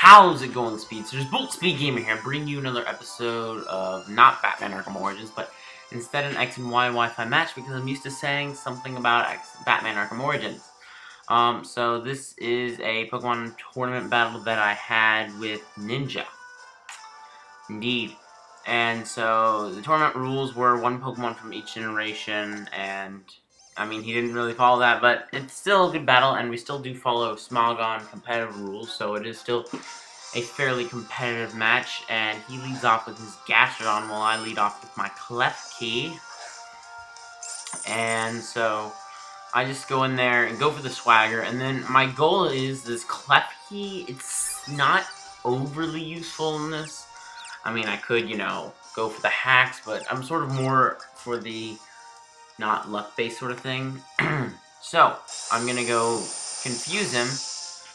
How's it going, Speedsters? Bolt Speed Gamer here, bringing you another episode of not Batman Arkham Origins, but instead an X and Y Wi-Fi match, because I'm used to saying something about Batman Arkham Origins. So this is a Pokemon tournament battle that I had with Ninja. Indeed. And so the tournament rules were one Pokemon from each generation, and I mean, he didn't really follow that, but it's still a good battle, and we still do follow Smogon competitive rules, so it is still a fairly competitive match, and he leads off with his Gastrodon while I lead off with my Klefki. And so I just go in there and go for the swagger, and then my goal is this Klefki. It's not overly useful in this. I mean, I could, go for the hacks, but I'm sort of more for the not luck-based sort of thing. So, I'm gonna go confuse him,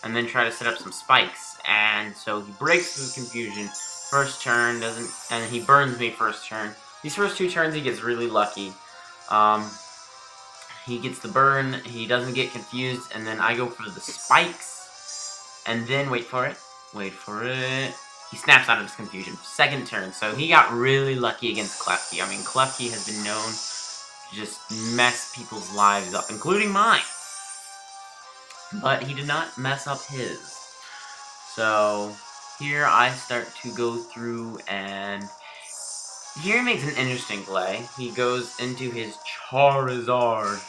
and then try to set up some spikes. And so he breaks through confusion. First turn, and he burns me first turn. These first two turns he gets really lucky. He gets the burn, he doesn't get confused, and then I go for the spikes. And then, wait for it. He snaps out of his confusion. Second turn, so he got really lucky against Klefki. I mean, Klefki has been known to just mess people's lives up, including mine. But he did not mess up his. So, here I start to go through, and here he makes an interesting play. He goes into his Charizard,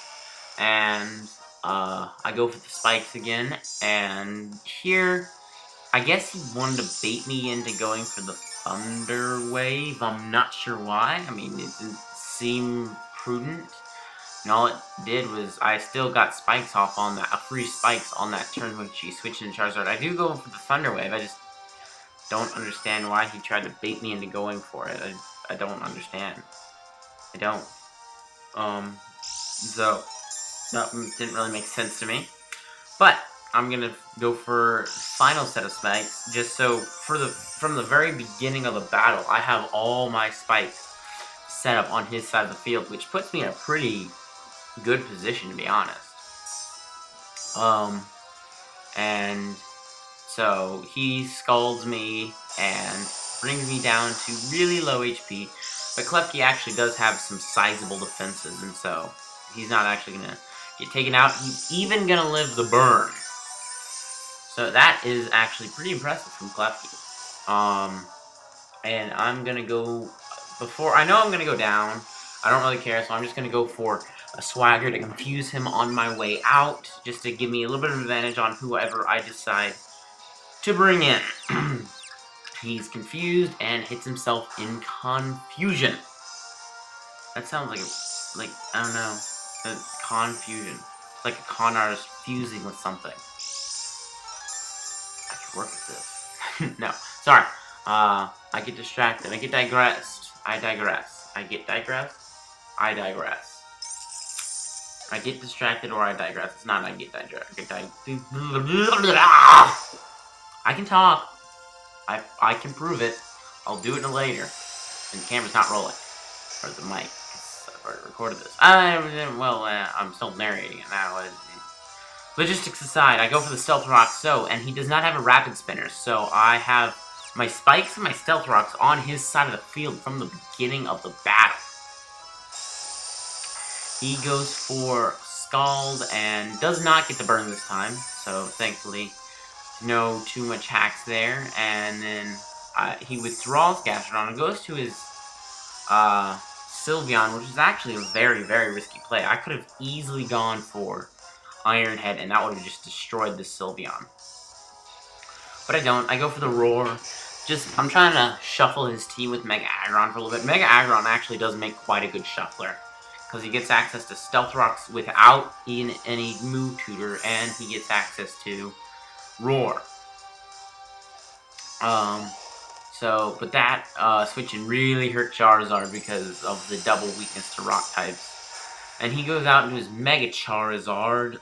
and I go for the spikes again, and here, I guess he wanted to bait me into going for the Thunder Wave. I'm not sure why. I mean, it didn't seem prudent. And all it did was, I still got spikes off on that, free spikes on that turn when she switched into Charizard. I do go for the Thunder Wave, I just don't understand why he tried to bait me into going for it. I don't understand. I don't. So, that didn't really make sense to me. But, I'm gonna go for final set of spikes, just so, from the very beginning of the battle, I have all my spikes set up on his side of the field, which puts me in a pretty good position, to be honest. And so he scalds me and brings me down to really low HP, but Klefki actually does have some sizable defenses, and so he's not actually gonna get taken out. He's even gonna live the burn. So that is actually pretty impressive from Klefki. And I'm gonna go, I know I'm gonna go down, I don't really care, so I'm just gonna go for a swagger to confuse him on my way out, just to give me a little bit of advantage on whoever I decide to bring in. He's confused and hits himself in confusion. That sounds like I don't know, confusion. It's like a con artist fusing with something. I could work with this. No, sorry. I get distracted. I get digressed. I digress. I get digressed. I digress. I get distracted or I digress. It's not I get digressed. I can talk. I can prove it. I'll do it later. And the camera's not rolling. Or the mic. I've already recorded this. I'm still narrating it now. Logistics aside, I go for the Stealth Rock, and he does not have a Rapid Spinner, so I have my spikes and my Stealth Rocks on his side of the field from the beginning of the battle. He goes for Scald and does not get the burn this time, so thankfully no too much hacks there. And then he withdraws Gastrodon and goes to his Sylveon, which is actually a very, very risky play. I could have easily gone for Iron Head, and that would have just destroyed the Sylveon. But I don't. I go for the Roar. I'm trying to shuffle his team with Mega Aggron for a little bit. Mega Aggron actually does make quite a good shuffler, because he gets access to Stealth Rocks without any move tutor, and he gets access to Roar. But that switching really hurt Charizard because of the double weakness to Rock types. And he goes out into his Mega Charizard,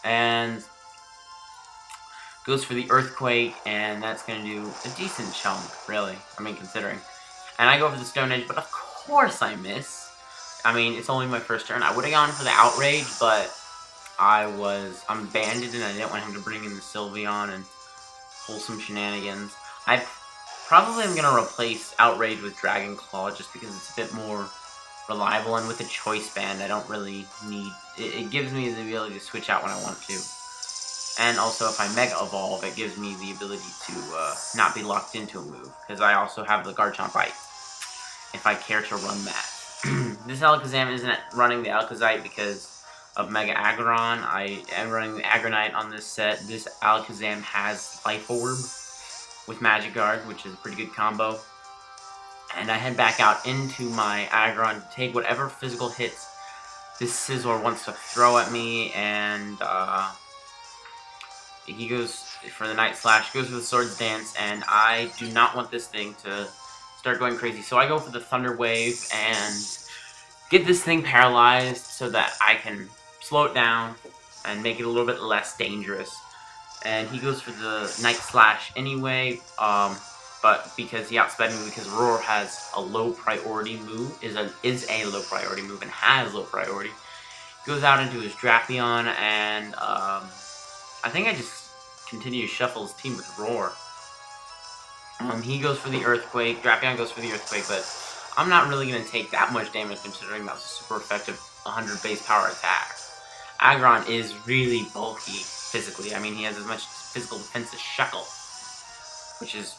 and goes for the Earthquake, and that's going to do a decent chunk, really. I mean, considering. And I go for the Stone Edge, but of course I miss. I mean, it's only my first turn. I would have gone for the Outrage, but I'm banded, and I didn't want him to bring in the Sylveon and wholesome shenanigans. I probably am going to replace Outrage with Dragon Claw just because it's a bit more reliable, and with the Choice Band I don't really need... It gives me the ability to switch out when I want to. And also if I Mega Evolve, it gives me the ability to not be locked into a move, because I also have the Garchomp Bite, if I care to run that. This Alakazam isn't running the Alakazite because of Mega Aggron. I am running the Aggronite on this set. This Alakazam has Life Orb with Magic Guard, which is a pretty good combo. And I head back out into my Aggron to take whatever physical hits this Scizor wants to throw at me, and he goes for the Night Slash, goes for the Swords Dance, and I do not want this thing to start going crazy. So I go for the Thunder Wave and get this thing paralyzed so that I can slow it down and make it a little bit less dangerous. And he goes for the Night Slash anyway, but because he outsped me, because Roar has a low priority move, is a low priority move and has low priority, goes out into his Drapion, and I think I just continue to shuffle his team with Roar. He goes for the Earthquake, Drapion goes for the Earthquake, but I'm not really going to take that much damage considering that was a super effective 100 base power attack. Aggron is really bulky physically. I mean, he has as much physical defense as Shuckle, which is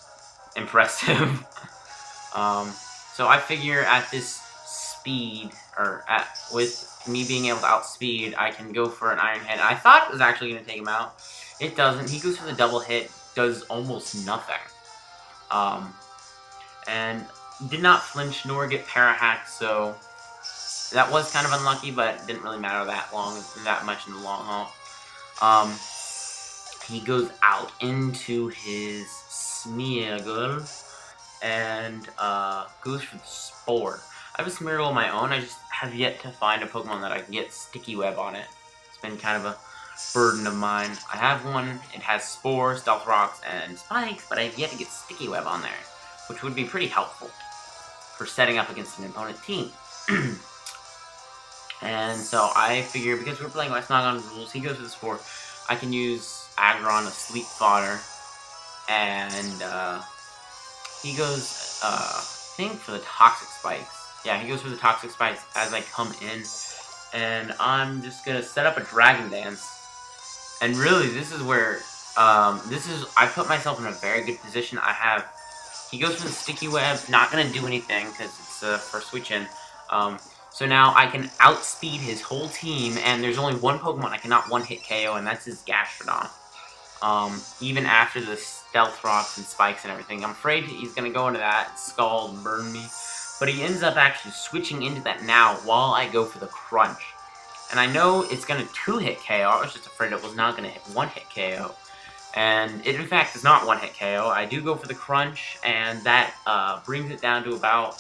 impressive. So I figure at this speed, or with me being able to outspeed, I can go for an Iron Head. I thought it was actually going to take him out. It doesn't. He goes for the double hit, does almost nothing. And did not flinch nor get Parahack, so that was kind of unlucky, but it didn't really matter that much in the long haul. He goes out into his Smeargle and goes for the Spore. I have a Smeargle of my own. I just have yet to find a Pokemon that I can get Sticky Web on it. It's been kind of a burden of mine. I have one. It has Spore, Stealth Rocks, and Spikes, but I have yet to get Sticky Web on there, which would be pretty helpful for setting up against an opponent team. And so I figure, because we're playing Westnagon rules, he goes for the Spore. I can use Aggron, a Sleep Fodder, and he goes, I think, for the Toxic Spikes. Yeah, he goes for the Toxic Spikes as I come in, and I'm just gonna set up a Dragon Dance. And really, this is where, I put myself in a very good position. He goes for the Sticky Web, not gonna do anything, because it's for switch in. So now I can outspeed his whole team, and there's only one Pokemon I cannot one-hit KO, and that's his Gastrodon. Even after the Stealth Rocks and Spikes and everything. I'm afraid he's gonna go into that, Scald, and burn me. But he ends up actually switching into that now while I go for the Crunch. And I know it's gonna 2-hit KO, I was just afraid it was not gonna hit 1-hit KO. And it in fact is not 1-hit KO. I do go for the Crunch, and that brings it down to about,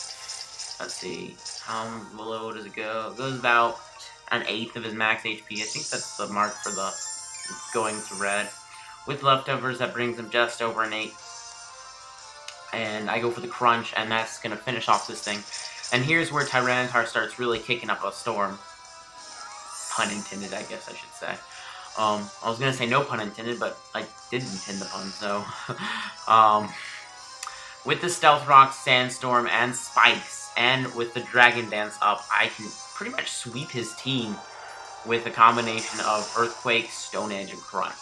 let's see, how low does it go? It goes about an 1/8 of his max HP. I think that's the mark for the going to red. With leftovers, that brings him just over an 8. And I go for the Crunch, and that's going to finish off this thing. And here's where Tyranitar starts really kicking up a storm. Pun intended, I guess I should say. I was going to say no pun intended, but I did intend the pun, so... with the Stealth Rock, Sandstorm, and Spikes, and with the Dragon Dance up, I can pretty much sweep his team with a combination of Earthquake, Stone Edge, and Crunch.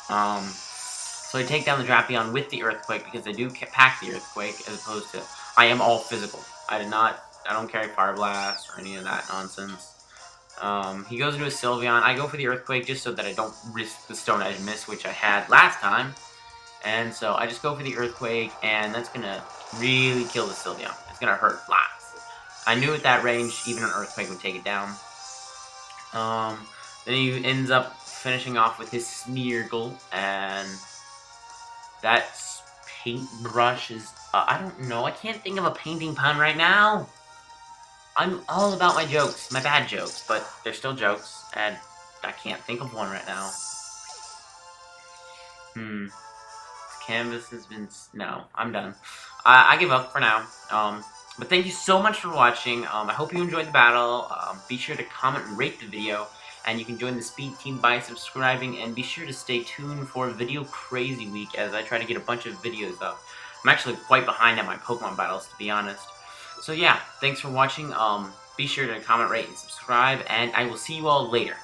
So I take down the Drapion with the Earthquake, because I do pack the Earthquake, as opposed to... I am all physical. I don't carry Fire Blast or any of that nonsense. He goes into a Sylveon. I go for the Earthquake just so that I don't risk the Stone Edge miss, which I had last time. And so I just go for the Earthquake, and that's going to really kill the Sylveon. It's going to hurt lots. I knew at that range, even an Earthquake would take it down. Then he ends up finishing off with his Smeargle, and that paintbrush is... I don't know, I can't think of a painting pun right now. I'm all about my jokes, my bad jokes, but they're still jokes, and I can't think of one right now. This canvas has been... No, I'm done. I give up for now. But thank you so much for watching. I hope you enjoyed the battle. Be sure to comment and rate the video. and you can join the speed team by subscribing, and be sure to stay tuned for Video Crazy Week as I try to get a bunch of videos up. I'm actually quite behind on my Pokemon battles, to be honest. So yeah, thanks for watching. Be sure to comment, rate, and subscribe, and I will see you all later.